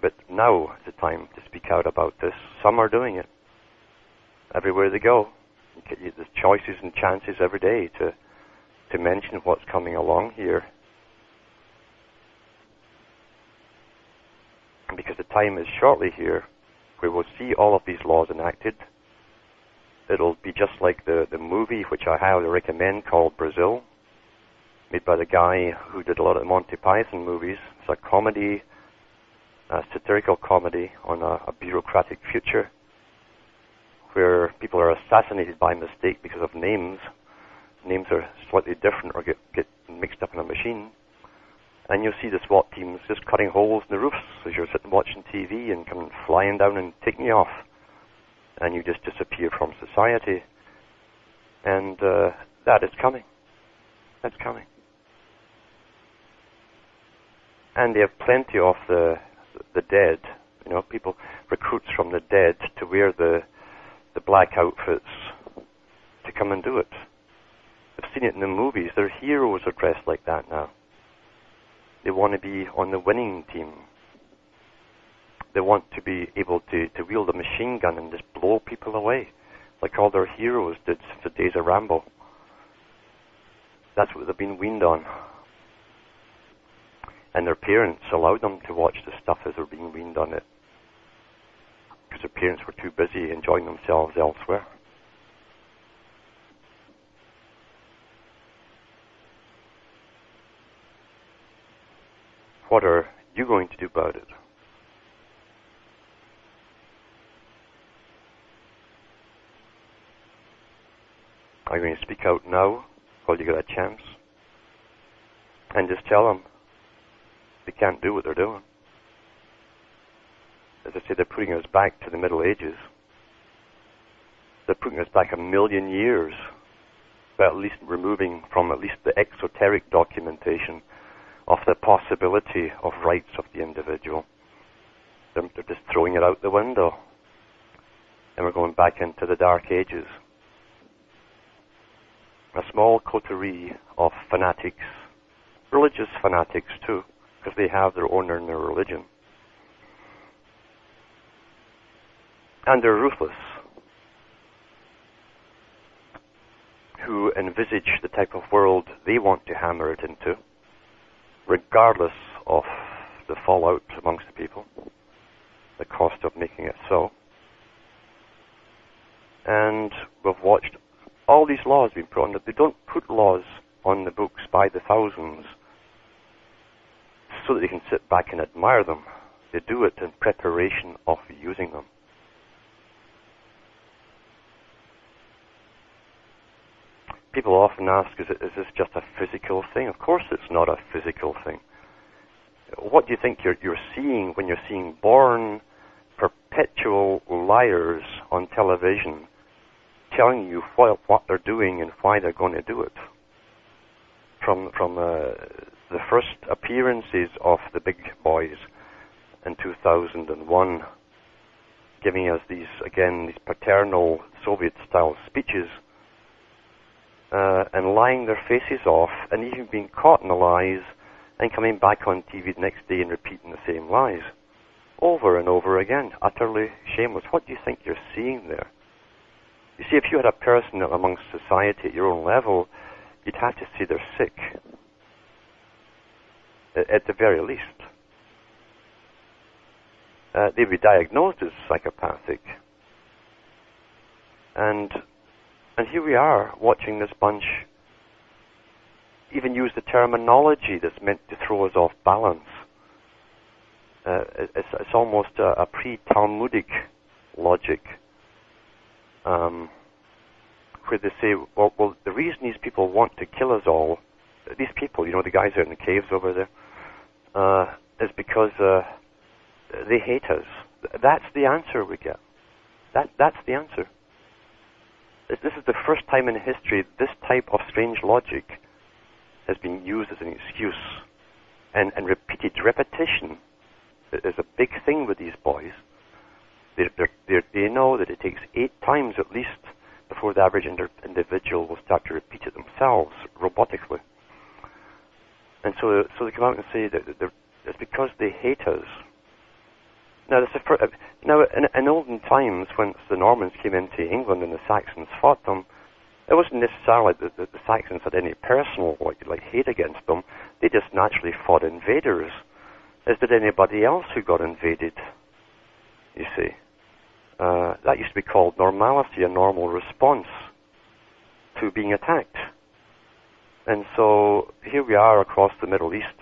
But now is the time to speak out about this. Some are doing it. Everywhere they go. There's choices and chances every day to mention what's coming along here. Because the time is shortly here where we'll see all of these laws enacted. It'll be just like the movie, which I highly recommend, called Brazil, made by the guy who did a lot of Monty Python movies. It's a comedy, a satirical comedy on a bureaucratic future where people are assassinated by mistake because of names. Names are slightly different or get mixed up in a machine. And you'll see the SWAT teams just cutting holes in the roofs as you're sitting watching TV and coming flying down and taking you off. And you just disappear from society. And that is coming. That's coming. And they have plenty of the dead, people, recruits from the dead to wear the black outfits to come and do it. I've seen it in the movies. Their heroes are dressed like that now. They want to be on the winning team. They want to be able to wield a machine gun and just blow people away, like all their heroes did since the days of Rambo. That's what they've been weaned on. And their parents allowed them to watch the stuff as they're being weaned on it, because their parents were too busy enjoying themselves elsewhere. What are you going to do about it? Are you going to speak out now while you get a chance? And just tell them they can't do what they're doing. As I say, they're putting us back to the Middle Ages. They're putting us back 1,000,000 years but at least removing from at least the exoteric documentation of the possibility of rights of the individual. They're just throwing it out the window. And we're going back into the Dark Ages. A small coterie of fanatics, religious fanatics too, because they have their own inner religion. And they're ruthless, who envisage the type of world they want to hammer it into, regardless of the fallout amongst the people, the cost of making it so. And we've watched all these laws being put on. They don't put laws on the books by the thousands so that they can sit back and admire them. They do it in preparation of using them. People often ask, is this just a physical thing? Of course it's not a physical thing. What do you think you're seeing when you're seeing born, perpetual liars on television telling you what they're doing and why they're going to do it? From the first appearances of the big boys in 2001, giving us these paternal Soviet-style speeches, and lying their faces off, and even being caught in the lies, and coming back on TV the next day and repeating the same lies, over and over again, utterly shameless. What do you think you're seeing there? You see, if you had a person amongst society at your own level, you'd have to say they're sick, at the very least. They'd be diagnosed as psychopathic. And here we are, watching this bunch even use the terminology that's meant to throw us off balance. It's almost a pre-Talmudic logic, where they say, well, the reason these people want to kill us all, these people, the guys out in the caves over there, is because they hate us. That's the answer we get. That's the answer. This is the first time in history this type of strange logic has been used as an excuse. And repeated repetition is a big thing with these boys. They know that it takes 8 times at least before the average individual will start to repeat it themselves robotically. And so they come out and say that it's because they hate us. Now, in olden times, when the Normans came into England and the Saxons fought them, it wasn't necessarily that the Saxons had any personal like hate against them. They just naturally fought invaders, as did anybody else who got invaded. You see, that used to be called normality, a normal response to being attacked. And so here we are across the Middle East.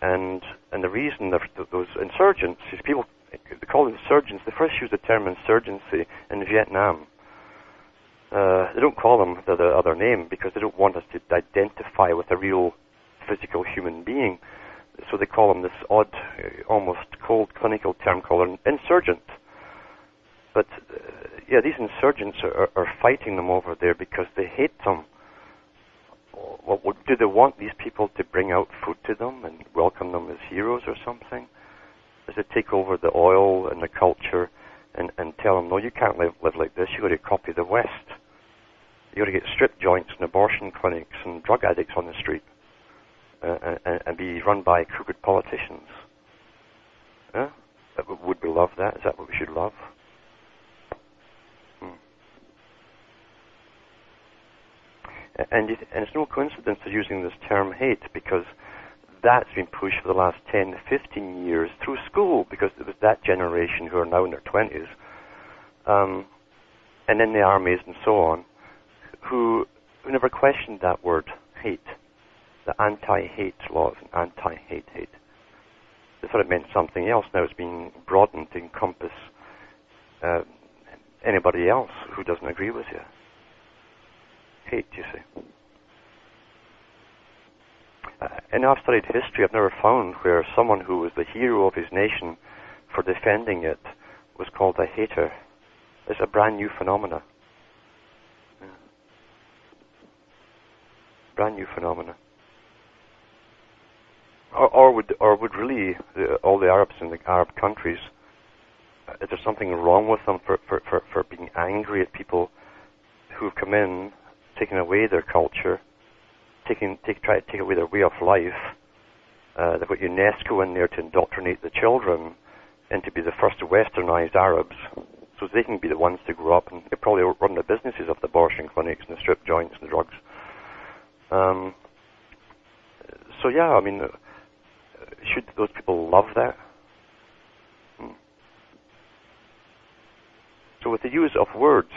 And the reason that those insurgents, these people, they call them insurgents, they first used the term insurgency in Vietnam. They don't call them the other name because they don't want us to identify with a real physical human being. So they call them this odd, almost cold clinical term called an insurgent. But these insurgents are fighting them over there because they hate them. Well, do they want these people to bring out food to them and welcome them as heroes or something? Does it take over the oil and the culture and tell them, no, you can't live like this, you've got to copy the West. You've got to get strip joints and abortion clinics and drug addicts on the street and be run by crooked politicians. Would we love that? Is that what we should love? And it's no coincidence they're using this term hate, because that's been pushed for the last 10, 15 years through school, because it was that generation who are now in their 20s, and in the armies and so on, who never questioned that word, hate, the anti-hate laws, and anti-hate. They thought it meant something else. Now it's being broadened to encompass anybody else who doesn't agree with you. Hate, you see. And I've studied history. I've never found where someone who was the hero of his nation for defending it was called a hater. It's a brand new phenomena. brand new phenomena. Or would really all the Arabs in the Arab countries, is there something wrong with them for being angry at people who've come in, taken away their culture, try to take away their way of life? They've got UNESCO in there to indoctrinate the children and to be the first westernized Arabs, so they can be the ones to grow up and they probably run the businesses of the abortion clinics and the strip joints and the drugs. So yeah, I mean, should those people love that? So with the use of words,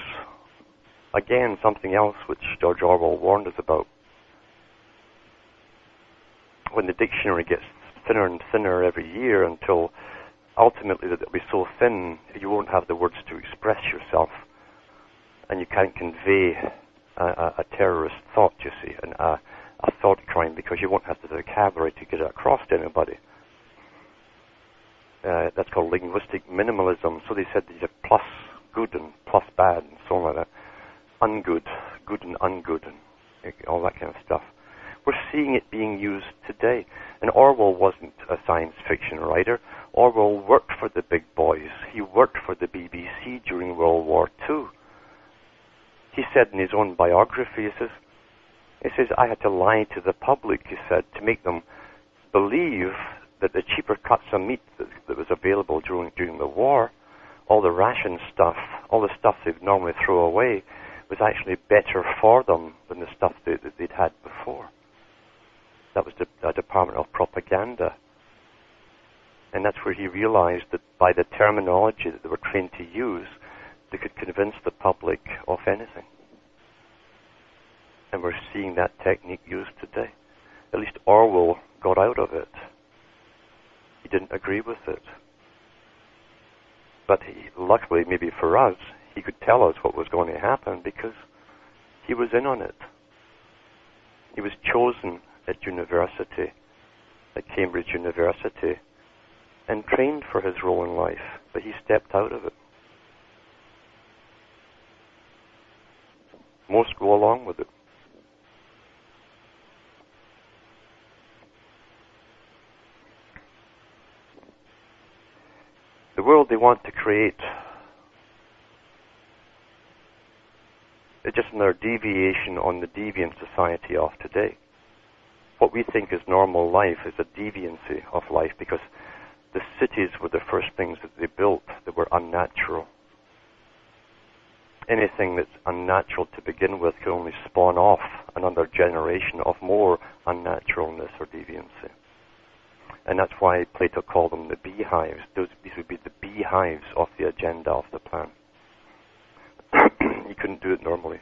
again, something else which George Orwell warned us about. When the dictionary gets thinner and thinner every year until ultimately that it'll be so thin you won't have the words to express yourself and you can't convey a terrorist thought, you see, and a thought crime, because you won't have the vocabulary to get it across to anybody. That's called linguistic minimalism. So they said these are plus good and plus bad and so on like that. Ungood, good and ungood, and all that kind of stuff. We're seeing it being used today. And Orwell wasn't a science fiction writer. Orwell worked for the big boys. He worked for the BBC during World War II. He said in his own biography, he says, I had to lie to the public, he said, to make them believe that the cheaper cuts of meat that was available during the war, all the ration stuff, all the stuff they'd normally throw away, was actually better for them than the stuff that they'd had before. That was the Department of Propaganda. And that's where he realized that by the terminology that they were trained to use, they could convince the public of anything. And we're seeing that technique used today. At least Orwell got out of it. He didn't agree with it. But luckily, maybe for us, he could tell us what was going to happen because he was in on it. He was chosen at university, at Cambridge University, and trained for his role in life, but he stepped out of it. Most go along with it. The world they want to create is just another deviation on the deviant society of today. What we think is normal life is a deviancy of life because the cities were the first things that they built that were unnatural. Anything that's unnatural to begin with can only spawn off another generation of more unnaturalness or deviancy. And that's why Plato called them the beehives. These would be the beehives of the agenda of the plan. You couldn't do it normally.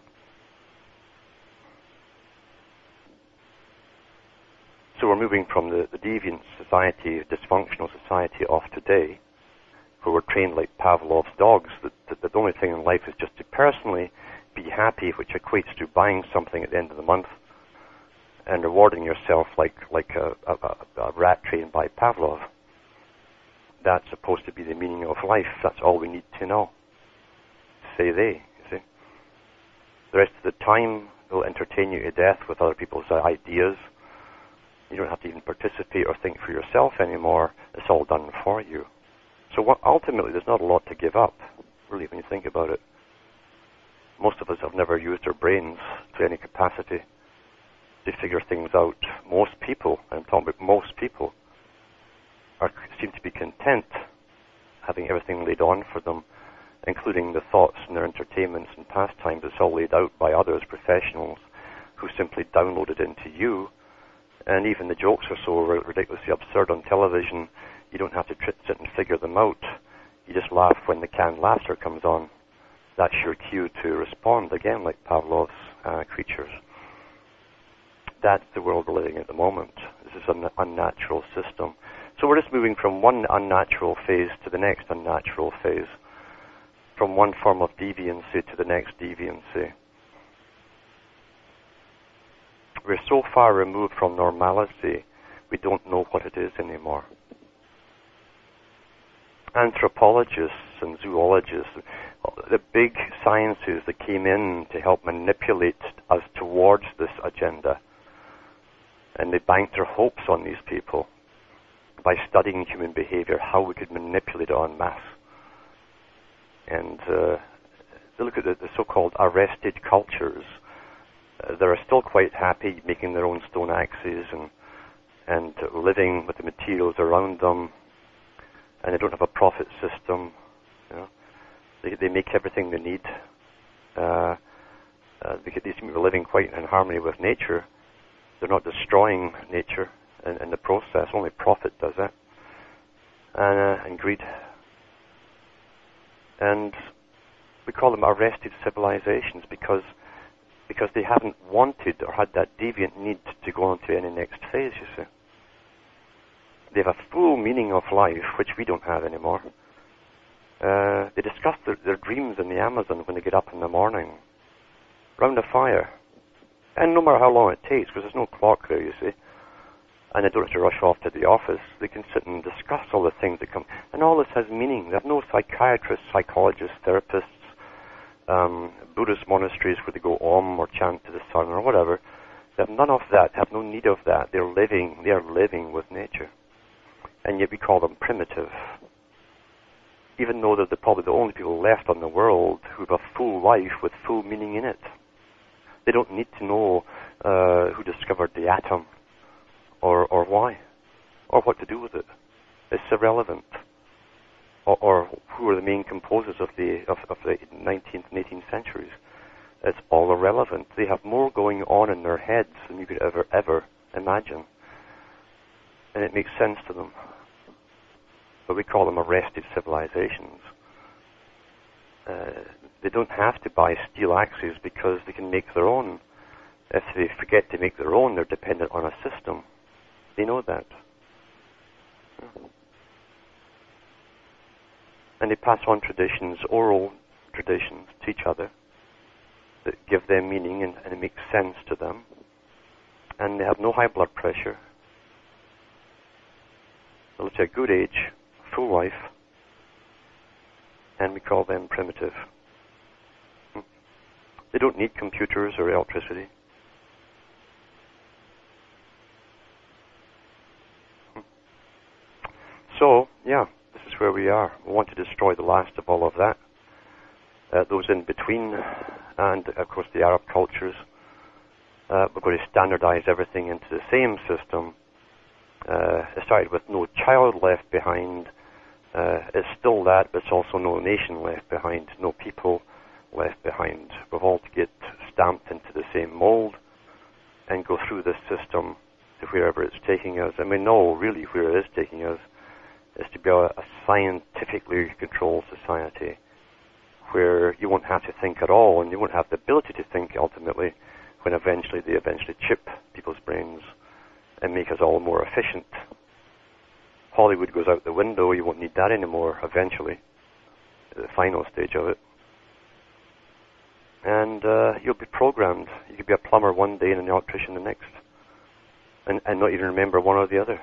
So we're moving from the deviant society, dysfunctional society of today, where we're trained like Pavlov's dogs, that the only thing in life is just to personally be happy, which equates to buying something at the end of the month and rewarding yourself like a rat trained by Pavlov. That's supposed to be the meaning of life. That's all we need to know. Say they, you see. The rest of the time, they'll entertain you to death with other people's ideas. You don't have to even participate or think for yourself anymore. It's all done for you. So ultimately, there's not a lot to give up, really, when you think about it. Most of us have never used our brains to any capacity to figure things out. Most people, I'm talking about most people, seem to be content having everything laid on for them, including the thoughts and their entertainments and pastimes. It's all laid out by others, professionals, who simply download it into you. And even the jokes are so ridiculously absurd on television, you don't have to sit and figure them out. You just laugh when the canned laughter comes on. That's your cue to respond, again, like Pavlov's creatures. That's the world we're living in at the moment. This is an unnatural system. So we're just moving from one unnatural phase to the next unnatural phase, from one form of deviancy to the next deviancy. We're so far removed from normality, we don't know what it is anymore. Anthropologists and zoologists, the big sciences that came in to help manipulate us towards this agenda, And they banked their hopes on these people by studying human behavior, how we could manipulate it en masse. And they look at the so-called arrested cultures that are still quite happy making their own stone axes and living with the materials around them, and they don't have a profit system. You know, they make everything they need. They seem to be living quite in harmony with nature. They're not destroying nature in the process. Only profit does that, and greed. And we call them arrested civilizations because they haven't wanted or had that deviant need to go on to any next phase, you see. They have a full meaning of life, which we don't have anymore. They discuss their dreams in the Amazon when they get up in the morning, round a fire. And no matter how long it takes, because there's no clock there, you see, and they don't have to rush off to the office, they can sit and discuss all the things that come. And all this has meaning. They have no psychiatrists, psychologists, therapists, Buddhist monasteries where they go om or chant to the sun or whatever. They have none of that, have no need of that. They are living with nature. And yet we call them primitive. Even though they're probably the only people left on the world who have a full life with full meaning in it. They don't need to know who discovered the atom or why or what to do with it. It's irrelevant. Or who are the main composers of the 19th and 18th centuries. It's all irrelevant. They have more going on in their heads than you could ever imagine. And it makes sense to them. But we call them arrested civilizations. They don't have to buy steel axes because they can make their own. If they forget to make their own, they're dependent on a system. They know that. And they pass on traditions, oral traditions, to each other that give them meaning and it makes sense to them. And they have no high blood pressure. They live to a good age, full life, and we call them primitive. They don't need computers or electricity. So, yeah, this is where we are. We want to destroy the last of all of that. Those in between, and of course the Arab cultures. We're going to standardize everything into the same system. It started with no child left behind. It's still that, but it's also no nation left behind, no people left behind. We've all to get stamped into the same mold and go through this system to wherever it's taking us. And we know really where it is taking us is to be a scientifically controlled society where you won't have to think at all and you won't have the ability to think ultimately when they eventually chip people's brains and make us all more efficient. Hollywood goes out the window, you won't need that anymore eventually, at the final stage of it. And you'll be programmed. You could be a plumber one day and an electrician the next, and not even remember one or the other.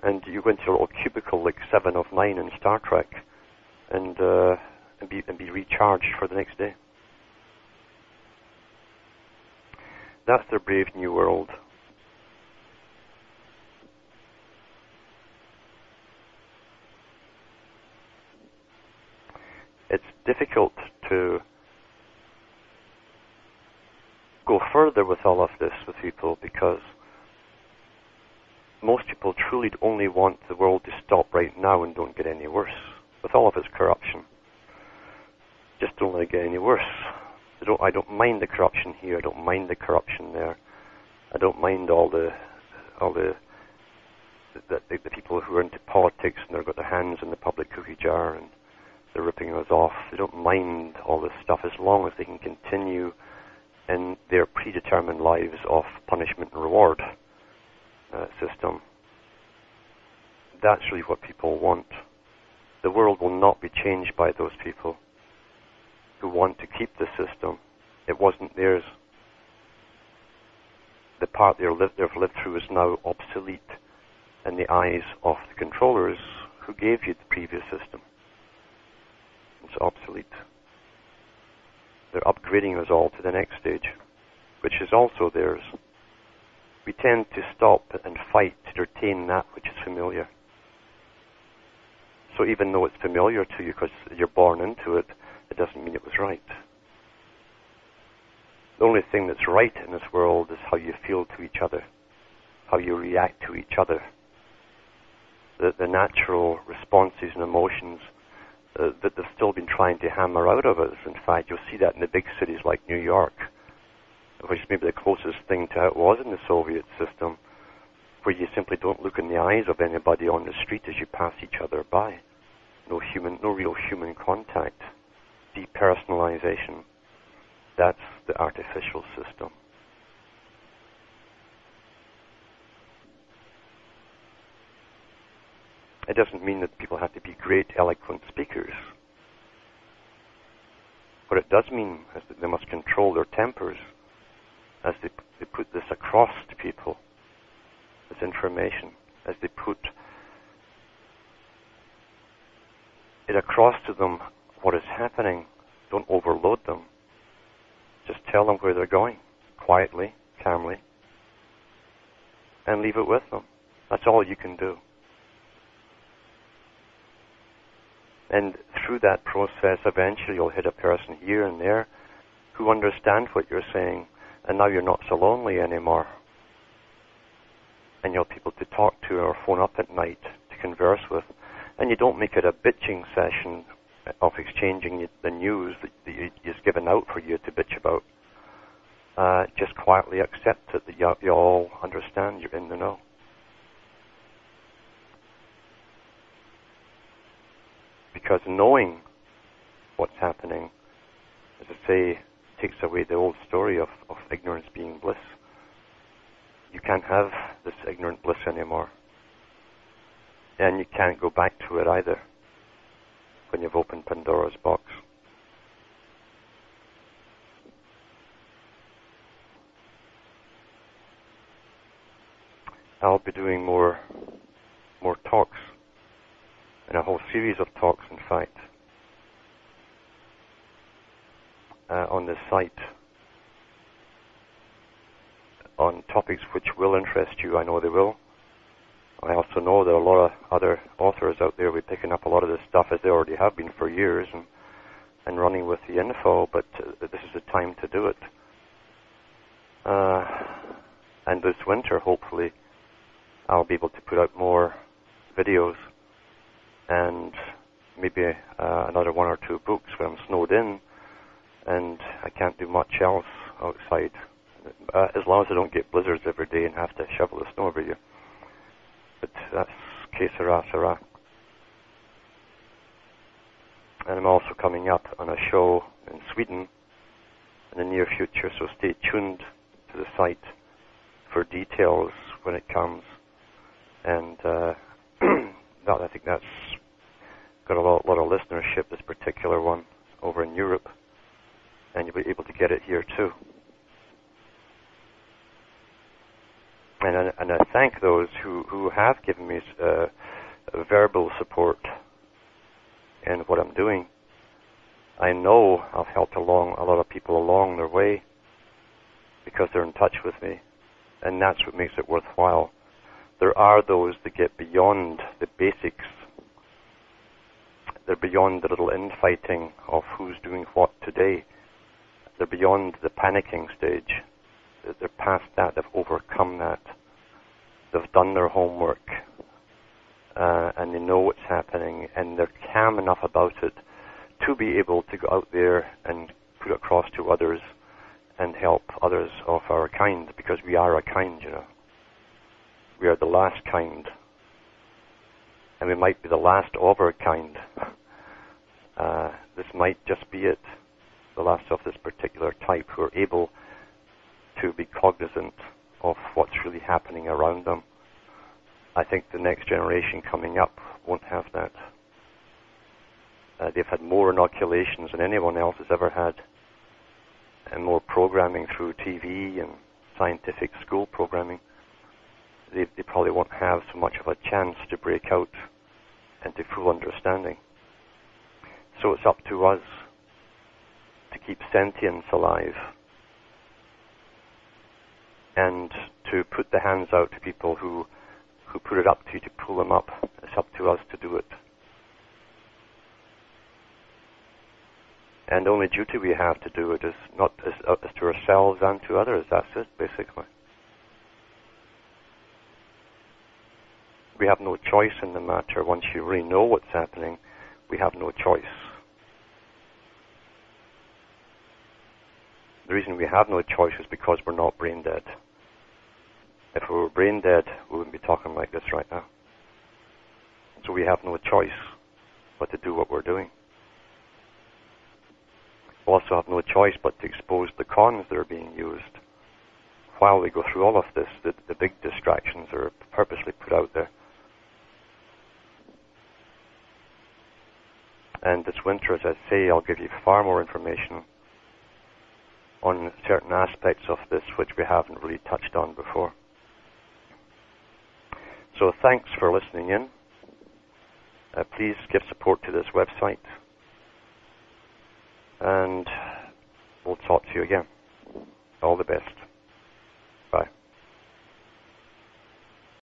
And you go into a little cubicle like 7 of 9 in Star Trek, and be recharged for the next day. That's their brave new world. It's difficult to go further with all of this with people because most people truly only want the world to stop right now and don't get any worse with all of its corruption. Just don't let it get any worse. I don't mind the corruption here. I don't mind the corruption there. I don't mind all the people who are into politics and they've got their hands in the public cookie jar and they're ripping us off. They don't mind all this stuff as long as they can continue in their predetermined lives of punishment and reward system. That's really what people want. The world will not be changed by those people who want to keep the system. It wasn't theirs. The part they've lived through is now obsolete in the eyes of the controllers who gave you the previous system. It's obsolete. They're upgrading us all to the next stage, which is also theirs. we tend to stop and fight to retain that which is familiar. So even though it's familiar to you because you're born into it, it doesn't mean it was right. The only thing that's right in this world is how you feel to each other, how you react to each other. The natural responses and emotions that they've still been trying to hammer out of us. In fact, you'll see that in the big cities like New York, which is maybe the closest thing to how it was in the Soviet system, where you simply don't look in the eyes of anybody on the street as you pass each other by. No real human contact. Depersonalization. That's the artificial system. It doesn't mean that people have to be great, eloquent speakers. What it does mean is that they must control their tempers as they put this across to people, this information, as they put it across to them what is happening. Don't overload them. Just tell them where they're going, quietly, calmly, and leave it with them. That's all you can do. And through that process, eventually you'll hit a person here and there who understand what you're saying, and now you're not so lonely anymore. And you'll have people to talk to or phone up at night to converse with. And you don't make it a bitching session of exchanging the news that is given out for you to bitch about. Just quietly accept it, that you all understand you're in the know. Because knowing what's happening, as I say, takes away the old story of ignorance being bliss. You can't have this ignorant bliss anymore. And you can't go back to it either when you've opened Pandora's box. I'll be doing more talks, and a whole series of talks, in fact, on this site, on topics which will interest you. I know they will. I also know there are a lot of other authors out there who are picking up a lot of this stuff, as they already have been for years, and running with the info, but this is the time to do it. And this winter, hopefully, I'll be able to put out more videos and maybe another one or two books when I'm snowed in and I can't do much else outside, as long as I don't get blizzards every day and have to shovel the snow every year. But that's que sera, sera. And I'm also coming up on a show in Sweden in the near future, so stay tuned to the site for details when it comes. And I think that's got a lot of listenership, this particular one, over in Europe. And you'll be able to get it here too. And I thank those who have given me verbal support in what I'm doing. I know I've helped along a lot of people along their way because they're in touch with me, and that's what makes it worthwhile. There are those that get beyond the basics. They're beyond the little infighting of who's doing what today. They're beyond the panicking stage. They're past that. They've overcome that. They've done their homework, and they know what's happening, and they're calm enough about it to be able to go out there and put it across to others and help others of our kind, because we are a kind, you know. We are the last kind, and we might be the last of our kind. This might just be it, the last of this particular type who are able to be cognizant of what's really happening around them. I think the next generation coming up won't have that. They've had more inoculations than anyone else has ever had, and more programming through TV and scientific school programming. They probably won't have so much of a chance to break out into full understanding. So it's up to us to keep sentience alive and to put the hands out to people who put it up to you to pull them up. It's up to us to do it. And the only duty we have to do it is to ourselves and to others. That's it, basically. We have no choice in the matter. Once you really know what's happening, we have no choice. The reason we have no choice is because we're not brain dead. If we were brain dead, we wouldn't be talking like this right now. So we have no choice but to do what we're doing. We also have no choice but to expose the cons that are being used. While we go through all of this, the big distractions are purposely put out there. And this winter, as I say, I'll give you far more information on certain aspects of this which we haven't really touched on before. So thanks for listening in. Please give support to this website. And we'll talk to you again. All the best.